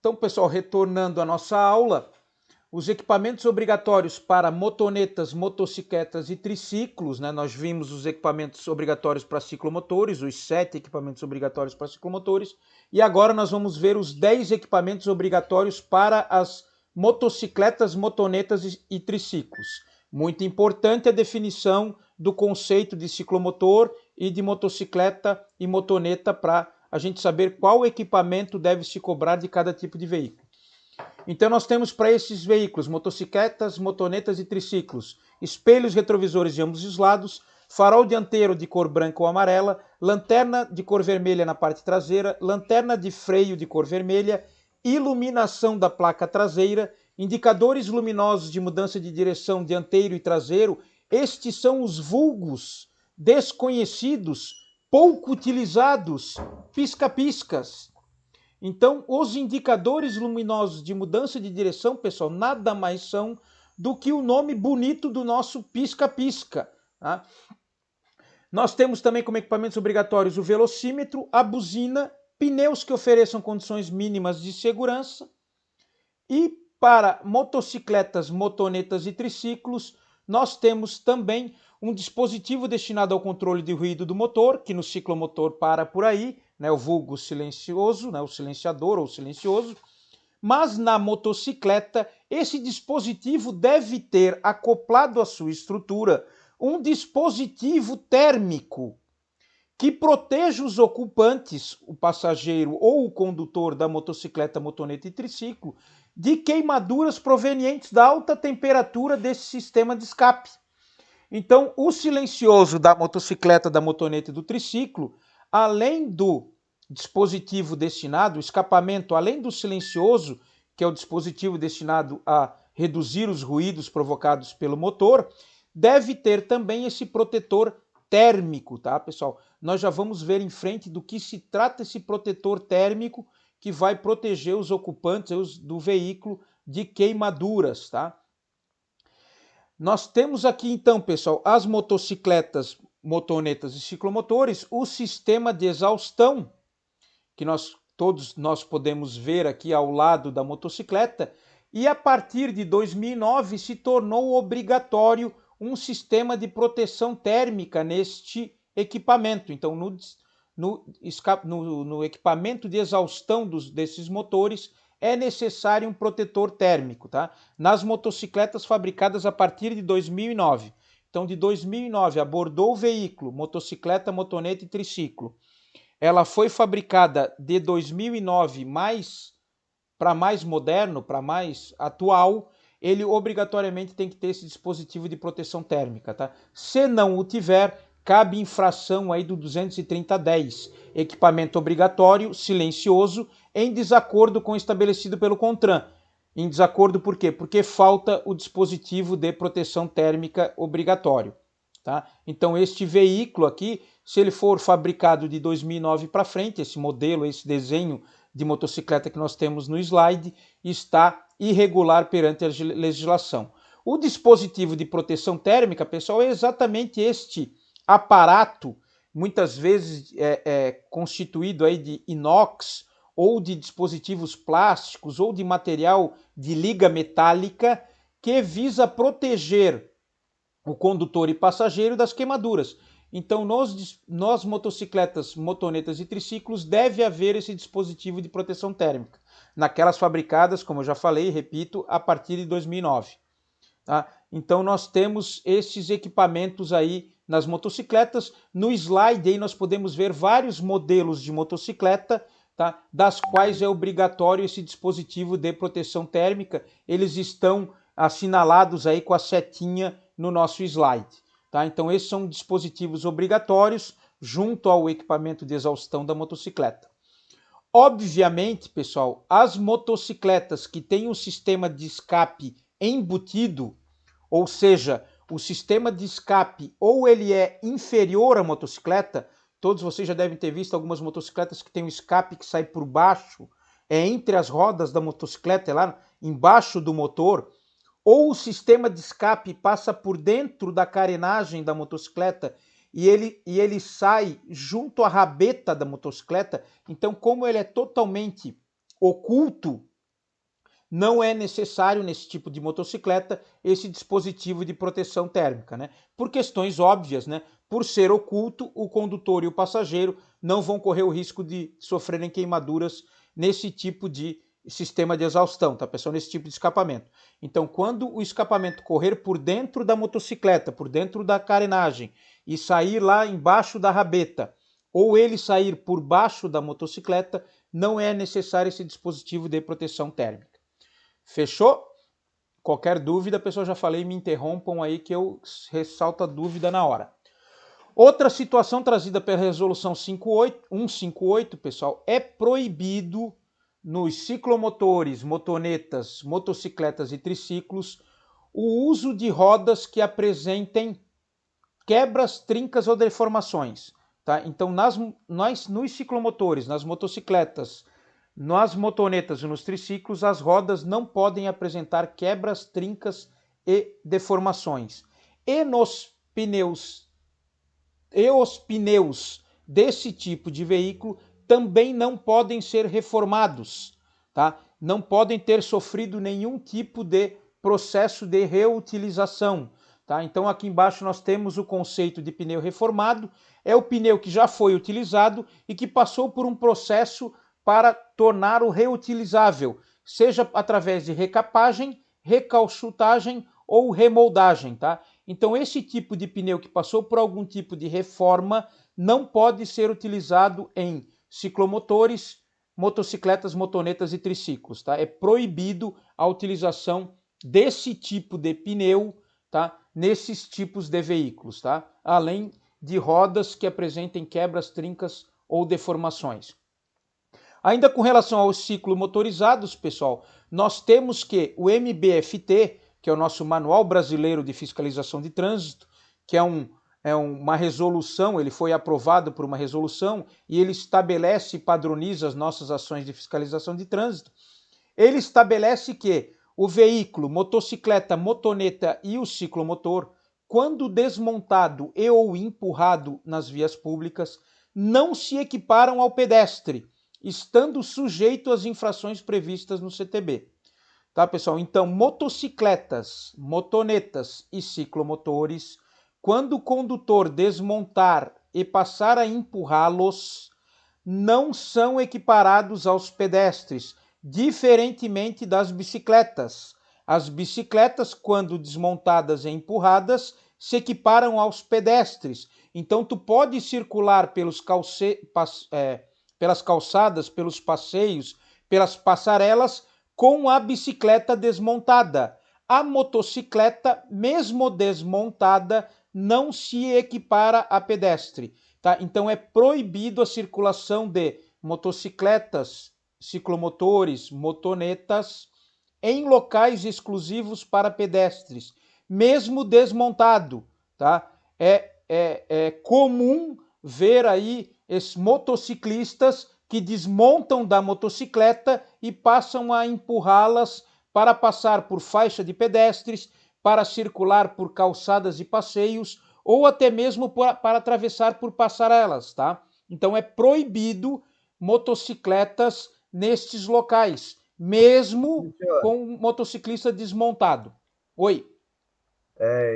Então, pessoal, retornando à nossa aula, os equipamentos obrigatórios para motonetas, motocicletas e triciclos, né? Nós vimos os equipamentos obrigatórios para ciclomotores, os 7 equipamentos obrigatórios para ciclomotores, e agora nós vamos ver os 10 equipamentos obrigatórios para as motocicletas, motonetas e triciclos. Muito importante a definição do conceito de ciclomotor e de motocicleta e motoneta para a gente saber qual equipamento deve se cobrar de cada tipo de veículo. Então nós temos para esses veículos, motocicletas, motonetas e triciclos, espelhos retrovisores de ambos os lados, farol dianteiro de cor branca ou amarela, lanterna de cor vermelha na parte traseira, lanterna de freio de cor vermelha, iluminação da placa traseira, indicadores luminosos de mudança de direção dianteiro e traseiro. Estes são os vulgos desconhecidos, pouco utilizados, pisca-piscas. Então, os indicadores luminosos de mudança de direção, pessoal, nada mais são do que o nome bonito do nosso pisca-pisca. Tá? Nós temos também como equipamentos obrigatórios o velocímetro, a buzina, pneus que ofereçam condições mínimas de segurança. E para motocicletas, motonetas e triciclos, nós temos também um dispositivo destinado ao controle de ruído do motor, que no ciclomotor para por aí, né, o vulgo silencioso, né, o silenciador ou silencioso, mas na motocicleta esse dispositivo deve ter acoplado à sua estrutura um dispositivo térmico que proteja os ocupantes, o passageiro ou o condutor da motocicleta, motoneta e triciclo, de queimaduras provenientes da alta temperatura desse sistema de escape. Então, o silencioso da motocicleta, da motoneta e do triciclo, além do dispositivo destinado, o escapamento, além do silencioso, que é o dispositivo destinado a reduzir os ruídos provocados pelo motor, deve ter também esse protetor térmico, tá, pessoal? Nós já vamos ver em frente do que se trata esse protetor térmico que vai proteger os ocupantes do veículo de queimaduras, tá? Nós temos aqui então, pessoal, as motocicletas, motonetas e ciclomotores, o sistema de exaustão, que todos nós podemos ver aqui ao lado da motocicleta, e a partir de 2009 se tornou obrigatório um sistema de proteção térmica neste equipamento. Então, no equipamento de exaustão desses motores, é necessário um protetor térmico, tá? Nas motocicletas fabricadas a partir de 2009. Então, de 2009, abordou o veículo, motocicleta, motoneta e triciclo. Ela foi fabricada de 2009 para mais moderno, para mais atual, ele obrigatoriamente tem que ter esse dispositivo de proteção térmica, tá? Se não o tiver, cabe infração aí do 230-10, equipamento obrigatório, silencioso, em desacordo com o estabelecido pelo CONTRAN. Em desacordo por quê? Porque falta o dispositivo de proteção térmica obrigatório. Tá? Então este veículo aqui, se ele for fabricado de 2009 para frente, esse modelo, esse desenho de motocicleta que nós temos no slide, está irregular perante a legislação. O dispositivo de proteção térmica, pessoal, é exatamente este aparato, muitas vezes constituído aí de inox, ou de dispositivos plásticos, ou de material de liga metálica, que visa proteger o condutor e passageiro das queimaduras. Então, nas motocicletas, motonetas e triciclos, deve haver esse dispositivo de proteção térmica. Naquelas fabricadas, como eu já falei, repito, a partir de 2009. Tá? Então, nós temos esses equipamentos aí nas motocicletas. No slide aí nós podemos ver vários modelos de motocicleta, tá? Das quais é obrigatório esse dispositivo de proteção térmica. Eles estão assinalados aí com a setinha no nosso slide. Tá? Então, esses são dispositivos obrigatórios junto ao equipamento de exaustão da motocicleta. Obviamente, pessoal, as motocicletas que têm um sistema de escape embutido, ou seja, o sistema de escape ou ele é inferior à motocicleta, todos vocês já devem ter visto algumas motocicletas que têm um escape que sai por baixo, entre as rodas da motocicleta, é lá embaixo do motor, ou o sistema de escape passa por dentro da carenagem da motocicleta e ele sai junto à rabeta da motocicleta. Então, como ele é totalmente oculto, não é necessário nesse tipo de motocicleta esse dispositivo de proteção térmica, né? Por questões óbvias, né? Por ser oculto, o condutor e o passageiro não vão correr o risco de sofrerem queimaduras nesse tipo de sistema de exaustão, tá, pessoal? Nesse tipo de escapamento. Então, quando o escapamento correr por dentro da motocicleta, por dentro da carenagem e sair lá embaixo da rabeta, ou ele sair por baixo da motocicleta, não é necessário esse dispositivo de proteção térmica. Fechou? Qualquer dúvida, pessoal, já falei, me interrompam aí que eu ressalto a dúvida na hora. Outra situação trazida pela resolução 158, pessoal, é proibido nos ciclomotores, motonetas, motocicletas e triciclos o uso de rodas que apresentem quebras, trincas ou deformações. Tá? Então, nos ciclomotores, nas motocicletas, nas motonetas e nos triciclos, as rodas não podem apresentar quebras, trincas e deformações. E os pneus desse tipo de veículo também não podem ser reformados, tá? Não podem ter sofrido nenhum tipo de processo de reutilização. Tá? Então aqui embaixo nós temos o conceito de pneu reformado, é o pneu que já foi utilizado e que passou por um processo para torná-lo reutilizável, seja através de recapagem, recalchutagem ou remoldagem. Tá? Então esse tipo de pneu que passou por algum tipo de reforma não pode ser utilizado em ciclomotores, motocicletas, motonetas e triciclos. Tá? É proibido a utilização desse tipo de pneu, tá? Nesses tipos de veículos, tá? Além de rodas que apresentem quebras, trincas ou deformações. Ainda com relação aos ciclomotorizados, pessoal, nós temos que o MBFT, que é o nosso Manual Brasileiro de Fiscalização de Trânsito, que é uma resolução, ele foi aprovado por uma resolução e ele estabelece e padroniza as nossas ações de fiscalização de trânsito. Ele estabelece que o veículo, motocicleta, motoneta e o ciclomotor, quando desmontado e ou empurrado nas vias públicas, não se equiparam ao pedestre, estando sujeito às infrações previstas no CTB. Tá, pessoal? Então, motocicletas, motonetas e ciclomotores, quando o condutor desmontar e passar a empurrá-los, não são equiparados aos pedestres, diferentemente das bicicletas. As bicicletas, quando desmontadas e empurradas, se equiparam aos pedestres. Então, tu pode circular pelas calçadas, pelos passeios, pelas passarelas, com a bicicleta desmontada. A motocicleta, mesmo desmontada, não se equipara a pedestre. Tá? Então, é proibido a circulação de motocicletas, ciclomotores, motonetas em locais exclusivos para pedestres, mesmo desmontado, tá? É comum ver aí esses motociclistas que desmontam da motocicleta e passam a empurrá-las para passar por faixa de pedestres, para circular por calçadas e passeios ou até mesmo para atravessar por passarelas, tá? Então é proibido motocicletas nestes locais, mesmo com um motociclista desmontado. Oi.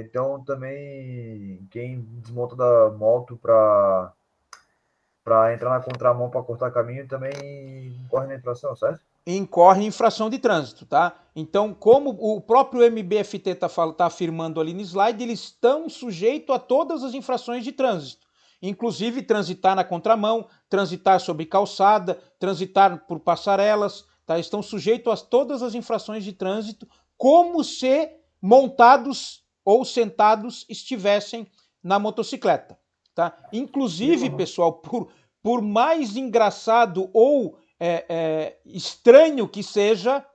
Então também quem desmonta da moto para entrar na contramão para cortar caminho também corre na infração, certo? Incorre infração de trânsito, tá? Então, como o próprio MBFT tá afirmando ali no slide, eles estão sujeitos a todas as infrações de trânsito, inclusive transitar na contramão, transitar sobre calçada, transitar por passarelas, tá? Estão sujeitos a todas as infrações de trânsito, como se montados ou sentados estivessem na motocicleta, tá? Inclusive, pessoal, por mais engraçado ou estranho que seja,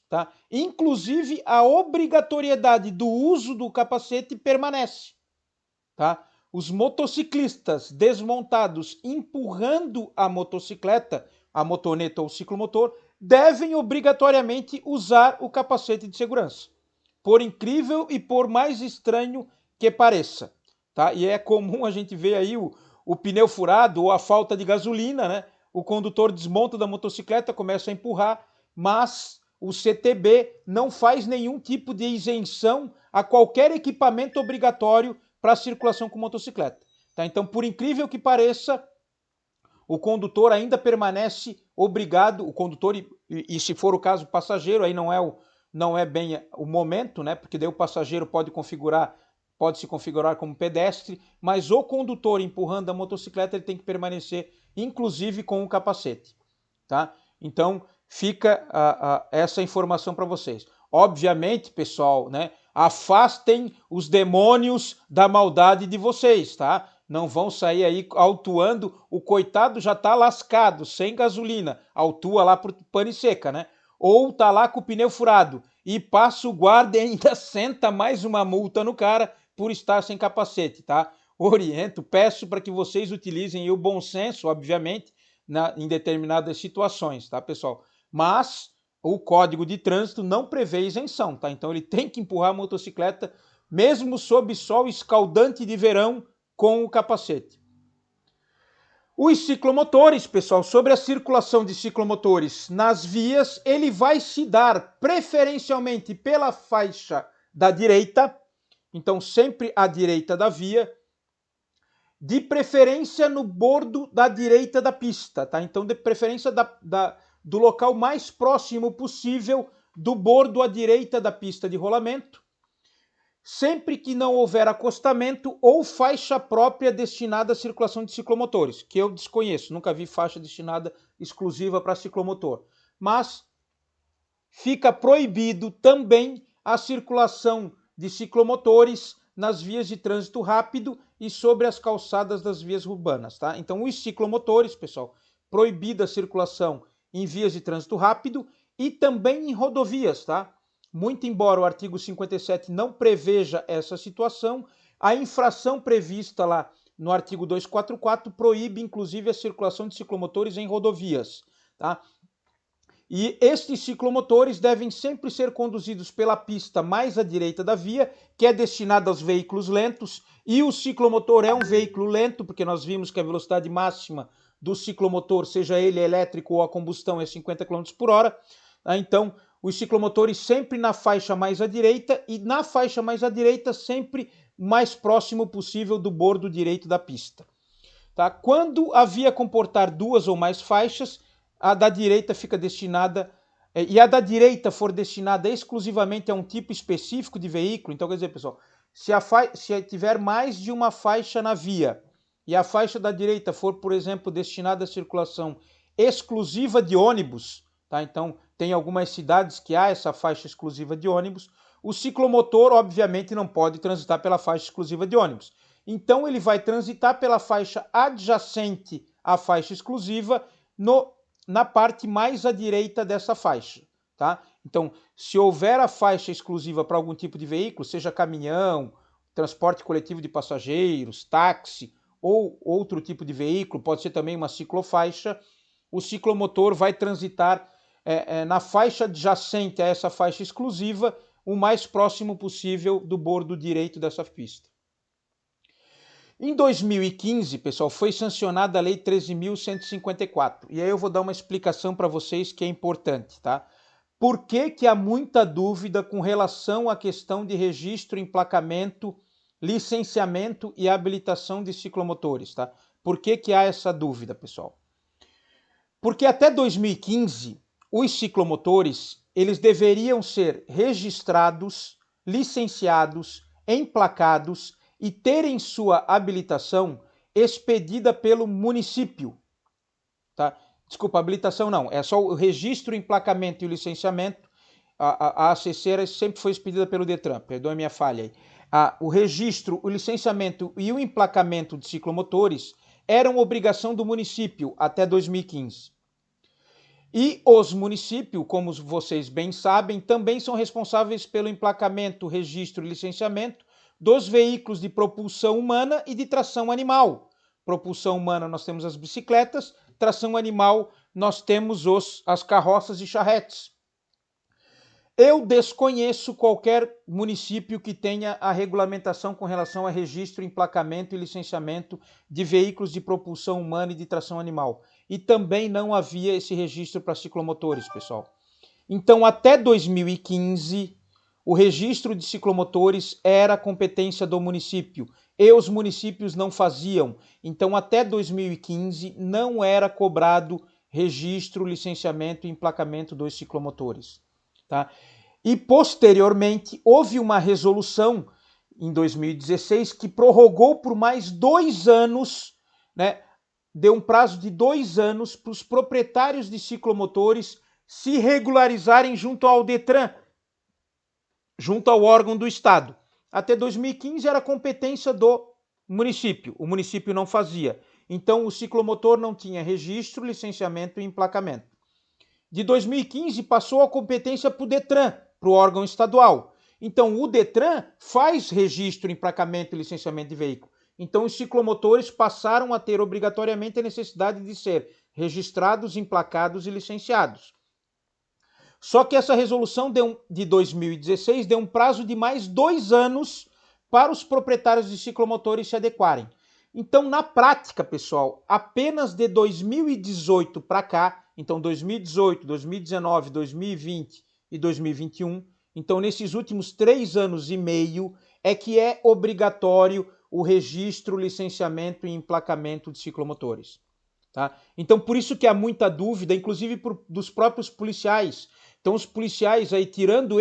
tá? Inclusive a obrigatoriedade do uso do capacete permanece. Tá? Os motociclistas desmontados empurrando a motocicleta, a motoneta ou ciclomotor, devem obrigatoriamente usar o capacete de segurança. Por incrível e por mais estranho que pareça. Tá? E é comum a gente ver aí o pneu furado ou a falta de gasolina, né? O condutor desmonta da motocicleta, começa a empurrar, mas o CTB não faz nenhum tipo de isenção a qualquer equipamento obrigatório para circulação com motocicleta. Tá? Então, por incrível que pareça, o condutor ainda permanece obrigado, o condutor e se for o caso o passageiro, aí não é bem o momento, né? Porque daí o passageiro pode se configurar como pedestre, mas o condutor empurrando a motocicleta ele tem que permanecer, inclusive com o capacete, tá? Então fica essa informação para vocês. Obviamente, pessoal, né? Afastem os demônios da maldade de vocês, tá? Não vão sair aí autuando, o coitado já tá lascado, sem gasolina, autua lá por pane seca, né? Ou tá lá com o pneu furado e passa o guarda e ainda senta mais uma multa no cara por estar sem capacete, tá? Oriento, peço para que vocês utilizem o bom senso, obviamente, em determinadas situações, tá, pessoal? Mas o Código de Trânsito não prevê isenção, tá? Então ele tem que empurrar a motocicleta, mesmo sob sol escaldante de verão, com o capacete. Os ciclomotores, pessoal, sobre a circulação de ciclomotores nas vias, ele vai se dar preferencialmente pela faixa da direita, então sempre à direita da via, de preferência no bordo da direita da pista, tá? Então de preferência do local mais próximo possível do bordo à direita da pista de rolamento, sempre que não houver acostamento ou faixa própria destinada à circulação de ciclomotores, que eu desconheço, nunca vi faixa destinada exclusiva para ciclomotor. Mas fica proibido também a circulação de ciclomotores nas vias de trânsito rápido e sobre as calçadas das vias urbanas, tá? Então, os ciclomotores, pessoal, proibida a circulação em vias de trânsito rápido e também em rodovias, tá? Muito embora o artigo 57 não preveja essa situação, a infração prevista lá no artigo 244 proíbe, inclusive, a circulação de ciclomotores em rodovias, tá? E estes ciclomotores devem sempre ser conduzidos pela pista mais à direita da via, que é destinada aos veículos lentos, e o ciclomotor é um veículo lento, porque nós vimos que a velocidade máxima do ciclomotor, seja ele elétrico ou a combustão, é 50 km por hora. Então, os ciclomotores sempre na faixa mais à direita, e na faixa mais à direita sempre mais próximo possível do bordo direito da pista. Tá? Quando a via comportar duas ou mais faixas, a da direita fica destinada, e a da direita for destinada exclusivamente a um tipo específico de veículo, então quer dizer, pessoal, se tiver mais de uma faixa na via, e a faixa da direita for, por exemplo, destinada à circulação exclusiva de ônibus, tá? Então tem algumas cidades que há essa faixa exclusiva de ônibus, o ciclomotor, obviamente, não pode transitar pela faixa exclusiva de ônibus. Então ele vai transitar pela faixa adjacente à faixa exclusiva na parte mais à direita dessa faixa, tá? Então, se houver a faixa exclusiva para algum tipo de veículo, seja caminhão, transporte coletivo de passageiros, táxi ou outro tipo de veículo, pode ser também uma ciclofaixa, o ciclomotor vai transitar na faixa adjacente a essa faixa exclusiva, o mais próximo possível do bordo direito dessa pista. Em 2015, pessoal, foi sancionada a Lei 13.154. E aí eu vou dar uma explicação para vocês que é importante, tá? Por que há muita dúvida com relação à questão de registro, emplacamento, licenciamento e habilitação de ciclomotores, tá? Por que há essa dúvida, pessoal? Porque até 2015, os ciclomotores, eles deveriam ser registrados, licenciados, emplacados e terem sua habilitação expedida pelo município, tá? Desculpa, habilitação não, é só o registro, emplacamento e o licenciamento. A ACC sempre foi expedida pelo Detran, perdoe a minha falha aí. O registro, o licenciamento e o emplacamento de ciclomotores eram obrigação do município até 2015. E os municípios, como vocês bem sabem, também são responsáveis pelo emplacamento, registro e licenciamento dos veículos de propulsão humana e de tração animal. Propulsão humana nós temos as bicicletas, tração animal nós temos as carroças e charretes. Eu desconheço qualquer município que tenha a regulamentação com relação a registro, emplacamento e licenciamento de veículos de propulsão humana e de tração animal. E também não havia esse registro para ciclomotores, pessoal. Então, até 2015, o registro de ciclomotores era competência do município e os municípios não faziam. Então, até 2015, não era cobrado registro, licenciamento e emplacamento dos ciclomotores. Tá? E, posteriormente, houve uma resolução em 2016 que prorrogou por mais 2 anos, né? Deu um prazo de 2 anos para os proprietários de ciclomotores se regularizarem junto ao Detran, junto ao órgão do Estado. Até 2015 era competência do município, o município não fazia. Então o ciclomotor não tinha registro, licenciamento e emplacamento. De 2015 passou a competência para o Detran, para o órgão estadual. Então o Detran faz registro, emplacamento e licenciamento de veículo. Então os ciclomotores passaram a ter obrigatoriamente a necessidade de ser registrados, emplacados e licenciados. Só que essa resolução de 2016 deu um prazo de mais 2 anos para os proprietários de ciclomotores se adequarem. Então, na prática, pessoal, apenas de 2018 para cá, então 2018, 2019, 2020 e 2021, então nesses últimos 3 anos e meio é que é obrigatório o registro, licenciamento e emplacamento de ciclomotores. Tá? Então, por isso que há muita dúvida, inclusive dos próprios policiais. Então, os policiais aí, tirando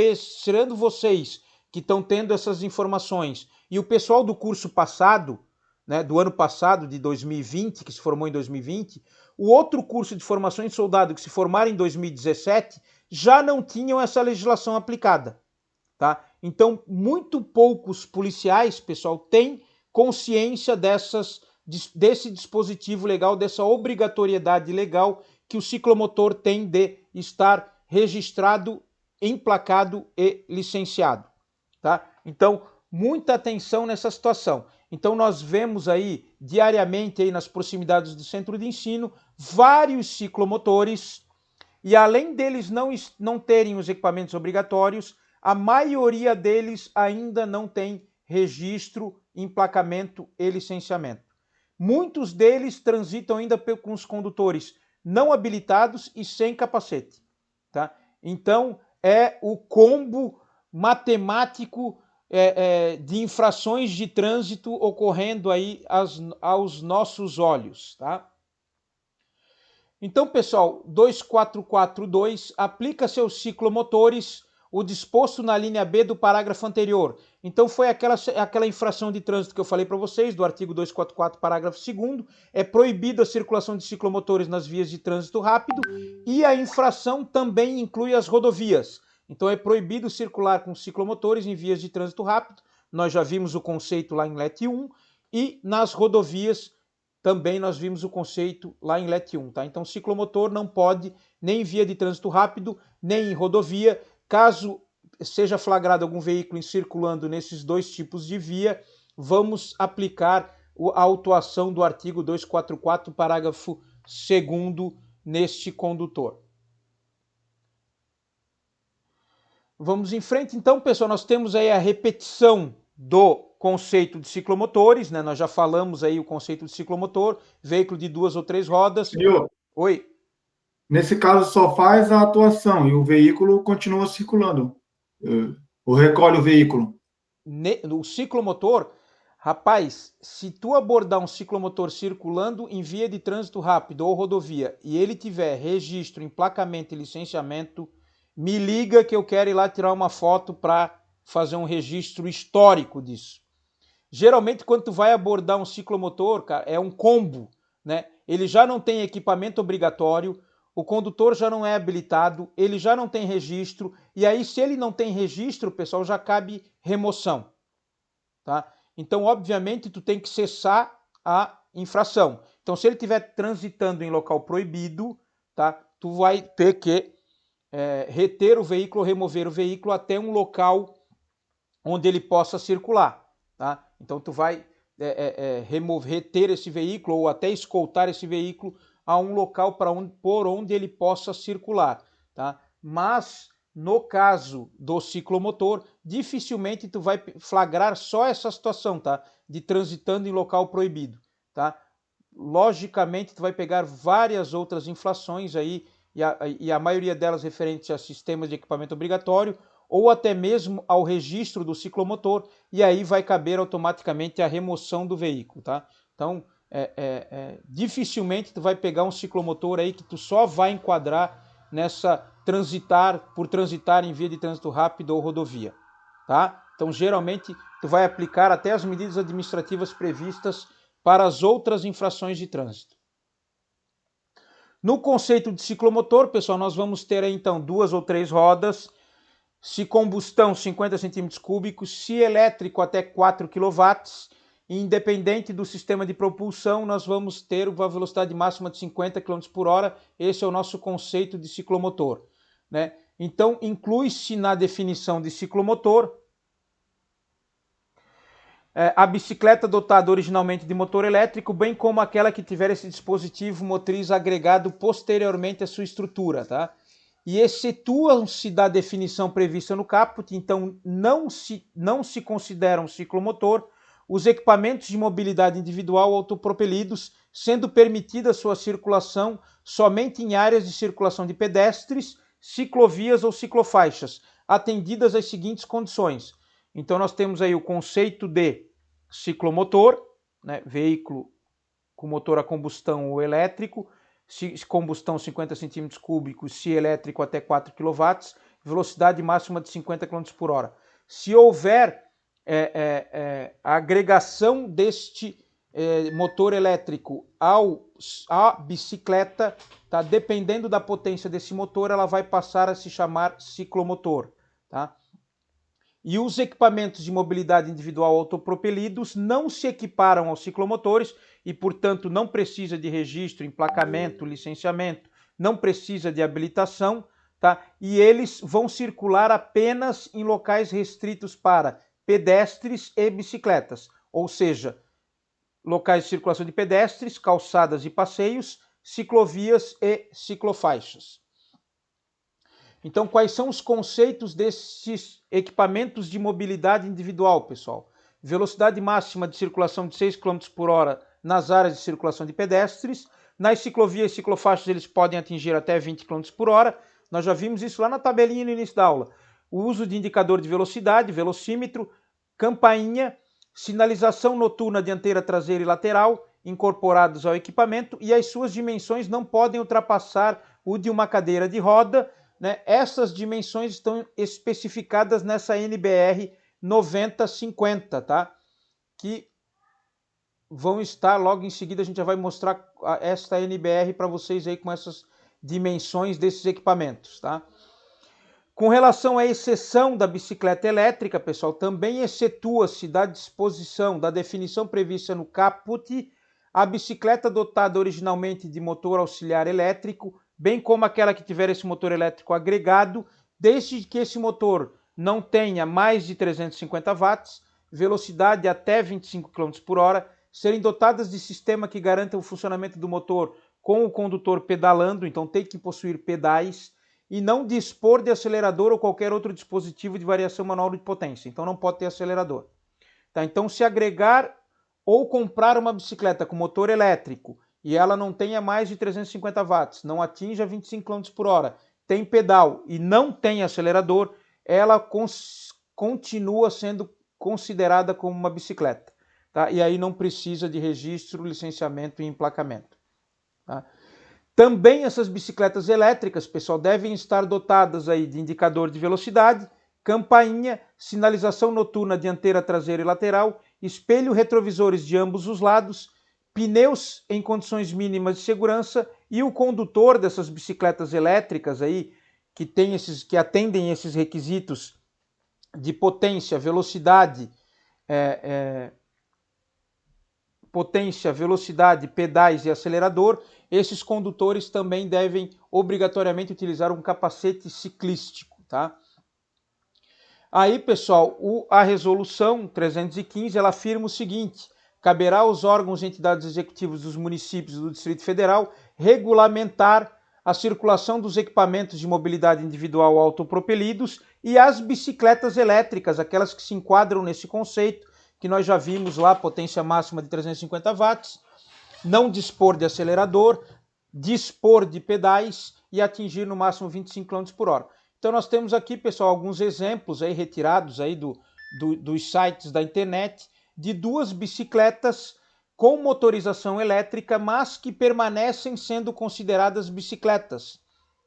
vocês que estão tendo essas informações, e o pessoal do curso passado, né, do ano passado, de 2020, que se formou em 2020, o outro curso de formação em soldado que se formaram em 2017 já não tinham essa legislação aplicada. Tá? Então, muito poucos policiais, pessoal, têm consciência desse dispositivo legal, dessa obrigatoriedade legal que o ciclomotor tem de estar registrado, emplacado e licenciado. Tá? Então, muita atenção nessa situação. Então, nós vemos aí diariamente aí nas proximidades do centro de ensino vários ciclomotores e além deles não terem os equipamentos obrigatórios, a maioria deles ainda não tem registro, emplacamento e licenciamento. Muitos deles transitam ainda com os condutores não habilitados e sem capacete. Tá? Então, é o combo matemático de infrações de trânsito ocorrendo aí aos nossos olhos. Tá? Então, pessoal, 2442 aplica-se aos ciclomotores o disposto na linha B do parágrafo anterior. Então, foi aquela infração de trânsito que eu falei para vocês, do artigo 244, parágrafo 2º, é proibida a circulação de ciclomotores nas vias de trânsito rápido e a infração também inclui as rodovias. Então, é proibido circular com ciclomotores em vias de trânsito rápido, nós já vimos o conceito lá em LET 1, e nas rodovias também nós vimos o conceito lá em LET 1, tá? Então, ciclomotor não pode nem em via de trânsito rápido, nem em rodovia. Caso seja flagrado algum veículo circulando nesses dois tipos de via, vamos aplicar a autuação do artigo 244, parágrafo 2º, neste condutor. Vamos em frente, então, pessoal. Nós temos aí a repetição do conceito de ciclomotores, né? Nós já falamos aí o conceito de ciclomotor, veículo de 2 ou 3 rodas. Senhor, Oi. nesse caso só faz a atuação e o veículo continua circulando. Ou recolhe o veículo. O ciclomotor, rapaz, se tu abordar um ciclomotor circulando em via de trânsito rápido ou rodovia e ele tiver registro, emplacamento e licenciamento, me liga que eu quero ir lá tirar uma foto para fazer um registro histórico disso. Geralmente, quando tu vai abordar um ciclomotor, cara, é um combo, né? Ele já não tem equipamento obrigatório, o condutor já não é habilitado, ele já não tem registro, e aí se ele não tem registro, pessoal, já cabe remoção, tá? Então, obviamente, tu tem que cessar a infração. Então, se ele estiver transitando em local proibido, tá? Tu vai ter que reter o veículo, remover o veículo até um local onde ele possa circular, tá? Então, tu vai reter esse veículo ou até escoltar esse veículo a um local por onde ele possa circular, tá? Mas no caso do ciclomotor, dificilmente tu vai flagrar só essa situação, tá? De transitando em local proibido, tá? Logicamente, tu vai pegar várias outras infrações aí e a maioria delas referentes a sistemas de equipamento obrigatório, ou até mesmo ao registro do ciclomotor, e aí vai caber automaticamente a remoção do veículo, tá? Então, dificilmente tu vai pegar um ciclomotor aí que tu só vai enquadrar nessa por transitar em via de trânsito rápido ou rodovia, tá? Então, geralmente, tu vai aplicar até as medidas administrativas previstas para as outras infrações de trânsito. No conceito de ciclomotor, pessoal, nós vamos ter aí, então, 2 ou 3 rodas, se combustão 50 cm3, se elétrico até 4 kW, e independente do sistema de propulsão, nós vamos ter uma velocidade máxima de 50 km por hora, esse é o nosso conceito de ciclomotor, né? Então, inclui-se na definição de ciclomotor a bicicleta dotada originalmente de motor elétrico, bem como aquela que tiver esse dispositivo motriz agregado posteriormente à sua estrutura, tá? E excetuam-se da definição prevista no caput, então não se consideram ciclomotor os equipamentos de mobilidade individual autopropelidos, sendo permitida sua circulação somente em áreas de circulação de pedestres, ciclovias ou ciclofaixas, atendidas às seguintes condições. Então nós temos aí o conceito de ciclomotor, né, veículo com motor a combustão ou elétrico, combustão 50 cm3, se elétrico até 4 kW, velocidade máxima de 50 km por hora. Se houver a agregação deste motor elétrico à bicicleta, tá? Dependendo da potência desse motor, ela vai passar a se chamar ciclomotor, tá? E os equipamentos de mobilidade individual autopropelidos não se equiparam aos ciclomotores e, portanto, não precisa de registro, emplacamento, licenciamento, não precisa de habilitação, tá? E eles vão circular apenas em locais restritos para pedestres e bicicletas, ou seja, locais de circulação de pedestres, calçadas e passeios, ciclovias e ciclofaixas. Então, quais são os conceitos desses equipamentos de mobilidade individual, pessoal? Velocidade máxima de circulação de 6 km por hora nas áreas de circulação de pedestres. Nas ciclovias e ciclofaixas eles podem atingir até 20 km por hora. Nós já vimos isso lá na tabelinha no início da aula. O uso de indicador de velocidade, velocímetro, campainha, sinalização noturna dianteira, traseira e lateral, incorporados ao equipamento, e as suas dimensões não podem ultrapassar o de uma cadeira de roda, né? Essas dimensões estão especificadas nessa NBR 9050, tá? Que vão estar logo em seguida, a gente já vai mostrar esta NBR para vocês aí com essas dimensões desses equipamentos, tá? Com relação à exceção da bicicleta elétrica, pessoal, também excetua-se da disposição, da definição prevista no caput, a bicicleta dotada originalmente de motor auxiliar elétrico, bem como aquela que tiver esse motor elétrico agregado, desde que esse motor não tenha mais de 350 watts, velocidade até 25 km por hora, serem dotadas de sistema que garanta o funcionamento do motor com o condutor pedalando, então tem que possuir pedais, e não dispor de acelerador ou qualquer outro dispositivo de variação manual de potência, então não pode ter acelerador. Tá? Então, se agregar ou comprar uma bicicleta com motor elétrico e ela não tenha mais de 350 watts, não atinja 25 km por hora, tem pedal e não tem acelerador, ela continua sendo considerada como uma bicicleta. Tá? E aí não precisa de registro, licenciamento e emplacamento. Tá? Também essas bicicletas elétricas, pessoal, devem estar dotadas aí de indicador de velocidade, campainha, sinalização noturna dianteira, traseira e lateral, espelho retrovisores de ambos os lados, pneus em condições mínimas de segurança, e o condutor dessas bicicletas elétricas aí, que atendem esses requisitos de potência, velocidade, pedais e acelerador, esses condutores também devem obrigatoriamente utilizar um capacete ciclístico, tá? Aí, pessoal, a resolução 315, ela afirma o seguinte: caberá aos órgãos e entidades executivas dos municípios e do Distrito Federal regulamentar a circulação dos equipamentos de mobilidade individual autopropelidos e as bicicletas elétricas, aquelas que se enquadram nesse conceito, que nós já vimos lá, potência máxima de 350 watts, não dispor de acelerador, dispor de pedais e atingir no máximo 25 km por hora. Então nós temos aqui, pessoal, alguns exemplos aí retirados aí dos sites da internet de duas bicicletas com motorização elétrica, mas que permanecem sendo consideradas bicicletas,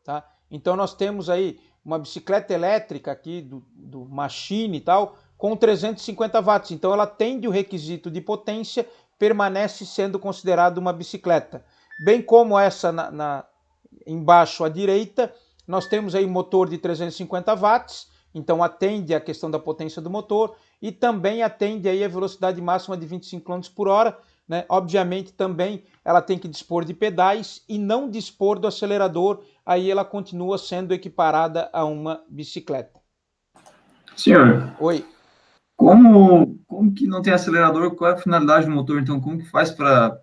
tá? Então nós temos aí uma bicicleta elétrica aqui do Machine e tal, com 350 watts. Então ela atende o requisito de potência, permanece sendo considerada uma bicicleta. Bem como essa embaixo à direita, nós temos aí motor de 350 watts, então atende a questão da potência do motor e também atende aí a velocidade máxima de 25 km por hora, né? Obviamente também ela tem que dispor de pedais e não dispor do acelerador, aí ela continua sendo equiparada a uma bicicleta. Senhor, Oi. como que não tem acelerador? Qual é a finalidade do motor? Então, como que faz para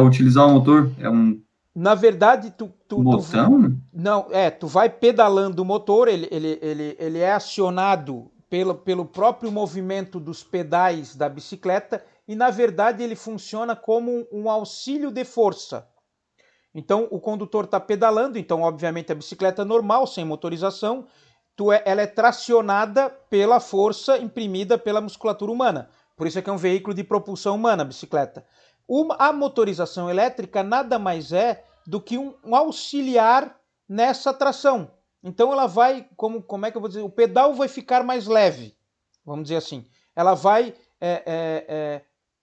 utilizar o motor? É um Na verdade, botão? Não, tu vai pedalando o motor, ele é acionado pelo próprio movimento dos pedais da bicicleta e, na verdade, ele funciona como um auxílio de força. Então, o condutor está pedalando, então, obviamente, a bicicleta normal, sem motorização, ela é tracionada pela força imprimida pela musculatura humana. Por isso é que é um veículo de propulsão humana, a bicicleta. A motorização elétrica nada mais é do que um auxiliar nessa tração. Então ela vai, como é que eu vou dizer, o pedal vai ficar mais leve, vamos dizer assim. Ela vai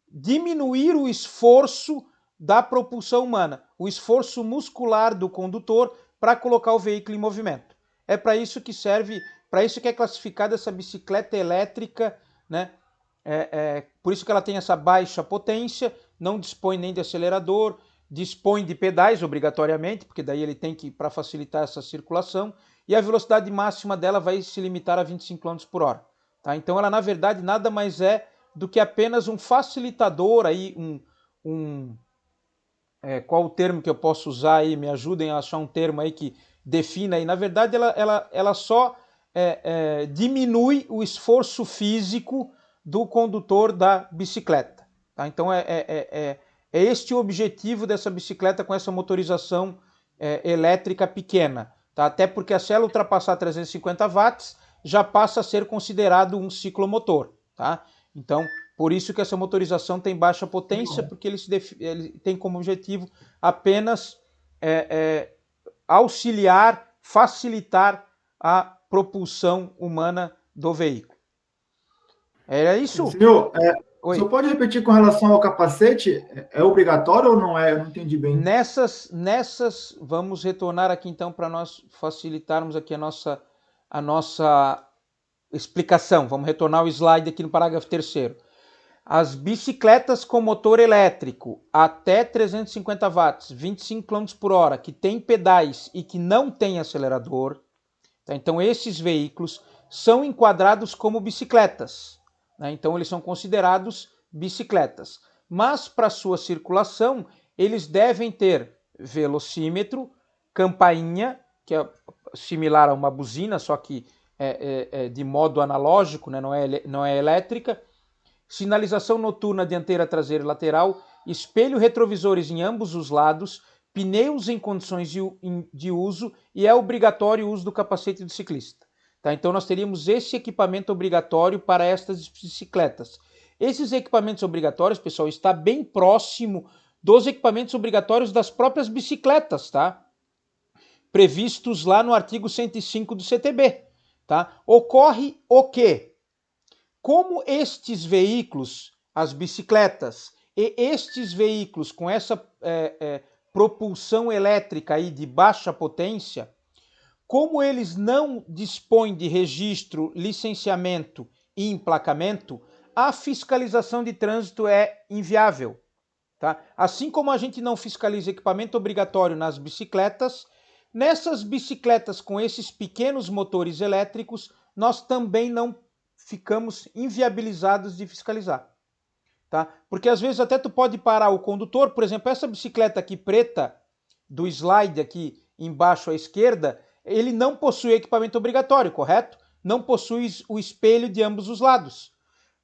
diminuir o esforço da propulsão humana, o esforço muscular do condutor para colocar o veículo em movimento. É para isso que serve, para isso que é classificada essa bicicleta elétrica, né? Por isso que ela tem essa baixa potência, não dispõe nem de acelerador, dispõe de pedais obrigatoriamente, porque daí ele tem que, para facilitar essa circulação, e a velocidade máxima dela vai se limitar a 25 km por hora. Tá? Então ela, na verdade, nada mais é do que apenas um facilitador, aí, qual o termo que eu posso usar aí? Me ajudem a achar um termo aí que defina aí. Na verdade, ela só diminui o esforço físico do condutor da bicicleta. Tá? Então é este o objetivo dessa bicicleta com essa motorização elétrica pequena. Tá? Até porque se ela ultrapassar 350 watts, já passa a ser considerado um ciclomotor. Tá? Então, por isso que essa motorização tem baixa potência, porque ele tem como objetivo apenas auxiliar, facilitar a propulsão humana do veículo. Era isso? Senhor, o senhor pode repetir com relação ao capacete? É obrigatório ou não é? Eu não entendi bem. Nessas vamos retornar aqui então para nós facilitarmos aqui a nossa explicação. Vamos retornar ao slide aqui no parágrafo 3º. As bicicletas com motor elétrico até 350 watts, 25 km por hora, que tem pedais e que não tem acelerador, tá? Então esses veículos são enquadrados como bicicletas. Né? Então eles são considerados bicicletas. Mas para sua circulação, eles devem ter velocímetro, campainha, que é similar a uma buzina, só que de modo analógico, né? Não é elétrica, sinalização noturna dianteira, traseira e lateral, espelho retrovisores em ambos os lados, pneus em condições de uso e é obrigatório o uso do capacete do ciclista. Tá? Então nós teríamos esse equipamento obrigatório para estas bicicletas. Esses equipamentos obrigatórios, pessoal, está bem próximo dos equipamentos obrigatórios das próprias bicicletas, tá? Previstos lá no artigo 105 do CTB. Tá? Ocorre o quê? Como estes veículos, as bicicletas, e estes veículos com essa propulsão elétrica aí de baixa potência, como eles não dispõem de registro, licenciamento e emplacamento, a fiscalização de trânsito é inviável. Tá? Assim como a gente não fiscaliza equipamento obrigatório nas bicicletas, nessas bicicletas com esses pequenos motores elétricos, nós também não ficamos inviabilizados de fiscalizar. Tá? Porque às vezes até tu pode parar o condutor, por exemplo, essa bicicleta aqui preta, do slide aqui embaixo à esquerda, ele não possui equipamento obrigatório, correto? Não possui o espelho de ambos os lados.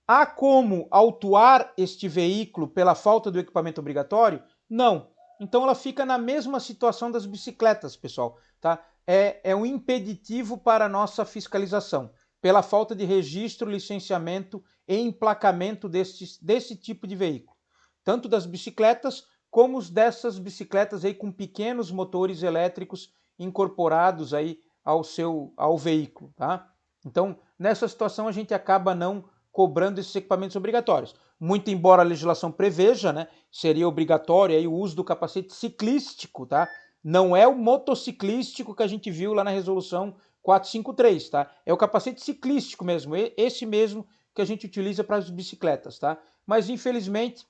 Há como autuar este veículo pela falta do equipamento obrigatório? Não. Então ela fica na mesma situação das bicicletas, pessoal, tá? É um impeditivo para a nossa fiscalização, pela falta de registro, licenciamento e emplacamento desse tipo de veículo. Tanto das bicicletas, como dessas bicicletas aí com pequenos motores elétricos incorporados aí ao veículo, tá? Então, nessa situação, a gente acaba não cobrando esses equipamentos obrigatórios. Muito embora a legislação preveja, né, seria obrigatório aí o uso do capacete ciclístico, tá? Não é o motociclístico que a gente viu lá na resolução 453, tá? É o capacete ciclístico mesmo, esse mesmo que a gente utiliza para as bicicletas, tá? Mas infelizmente,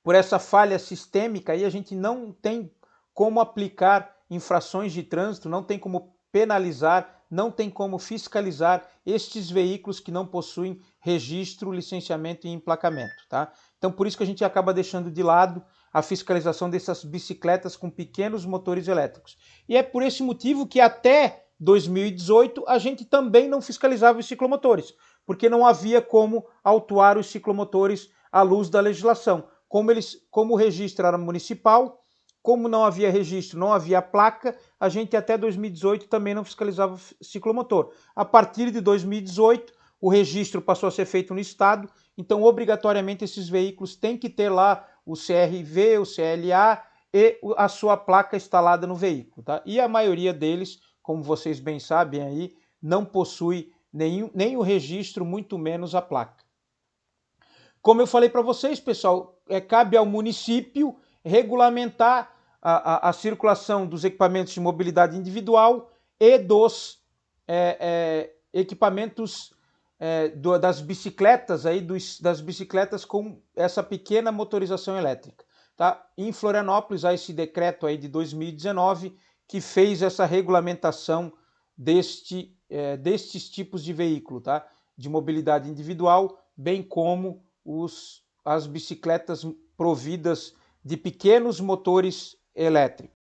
por essa falha sistêmica aí, a gente não tem como aplicar infrações de trânsito, não tem como penalizar, não tem como fiscalizar estes veículos que não possuem registro, licenciamento e emplacamento, tá? Então por isso que a gente acaba deixando de lado a fiscalização dessas bicicletas com pequenos motores elétricos. E é por esse motivo que até 2018 a gente também não fiscalizava os ciclomotores, porque não havia como autuar os ciclomotores à luz da legislação. Como o registro era municipal, como não havia registro, não havia placa, a gente até 2018 também não fiscalizava o ciclomotor. A partir de 2018, o registro passou a ser feito no estado, então obrigatoriamente esses veículos têm que ter lá o CRV, o CLA e a sua placa instalada no veículo, tá? E a maioria deles, como vocês bem sabem aí, não possui nem o registro, muito menos a placa. Como eu falei para vocês, pessoal, cabe ao município regulamentar a circulação dos equipamentos de mobilidade individual e dos equipamentos das bicicletas, das bicicletas com essa pequena motorização elétrica. Tá? Em Florianópolis há esse decreto aí de 2019 que fez essa regulamentação destes tipos de veículo, tá? De mobilidade individual, bem como as bicicletas providas de pequenos motores elétricos.